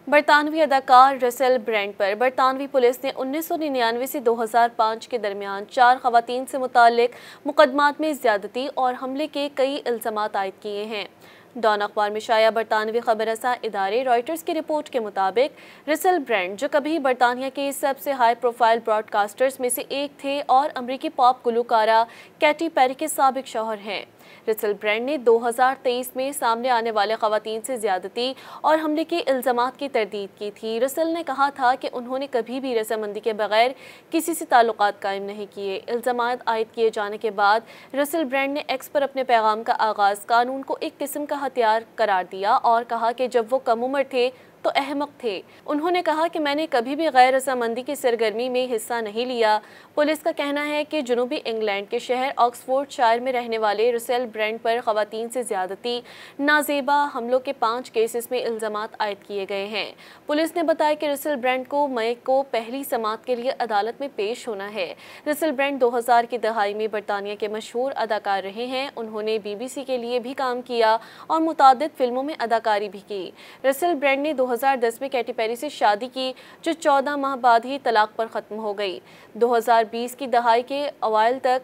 बरतानवी अदाकार Russell brand पर बरतानवी police ने 1999 से 2005 के दरमियान 4 खवातीन से मुताल्लिक मुकदमात में ज़्यादती और हमले के कई इल्ज़ामात आयद किए हैं। डॉन अखबार में शाया बरतानवी खबररसा इदारे रॉयटर्स की रिपोर्ट के मुताबिक रसेल ब्रांड, जो कभी बरतानिया के सबसे हाई प्रोफाइल ब्रॉडकास्टर्स में से एक थे और अमरीकी पॉप गुलकारा कैटी पेरी के साबिक शौहर हैं, रसेल ब्रांड ने 2023 में सामने आने वाले खवातीन से ज़्यादती और हमले के इल्ज़ामात की तरदीद की थी। रसेल ने कहा था कि उन्होंने कभी भी रजामंदी के बगैर किसी से ताल्लुकात कायम नहीं किए। इल्ज़ामात आयद किए जाने के बाद रसेल ब्रांड ने एक्स पर अपने पैगाम का आगाज़ कानून को एक किस्म का हथियार करार दिया और कहा कि जब वो कम उम्र थे तो अहमक थे। उन्होंने कहा कि मैंने कभी भी गैर रजामंदी की सरगर्मी में हिस्सा नहीं लिया। पुलिस का कहना है कि जनूबी इंग्लैंड के शहर ऑक्सफोर्डशायर में रहने वाले रसेल ब्रांड पर खवातीन से ज़्यादती, नाजेबा हमलों के 5 केसेस में इल्ज़ामात आयद किए गए हैं। पुलिस ने बताया कि रसेल ब्रांड को मई को पहली समात के लिए अदालत में पेश होना है। रसेल ब्रांड 2000 की दहाई में बरतानिया के मशहूर अदाकार रहे हैं। उन्होंने BBC के लिए भी काम किया और मुतादिद फिल्मों में अदाकारी भी की। रसेल ब्रांड ने 2010 में कैटी पेरी से शादी की, जो 14 माह बाद ही तलाक पर ख़त्म हो गई। 2020 की दहाई के अवाइल तक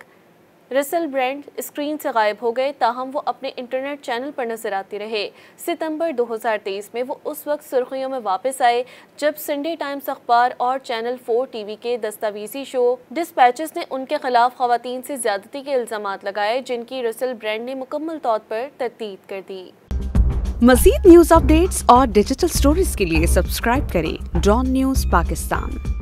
रसेल ब्रांड स्क्रीन से गायब हो गए, ताहम वो अपने इंटरनेट चैनल पर नजर आते रहे। सितंबर 2023 में वो उस वक्त सुर्खियों में वापस आए जब संडे टाइम्स अखबार और चैनल 4 TV के दस्तावेजी शो डिस्पैचेस ने उनके खिलाफ खवातीन से ज्यादती के इल्जामात लगाए, जिनकी रसेल ब्रांड ने मुकम्मल तौर पर तरदीद कर दी। मज़ीद न्यूज़ अपडेट्स और डिजिटल स्टोरीज के लिए सब्सक्राइब करें डॉन न्यूज़ पाकिस्तान।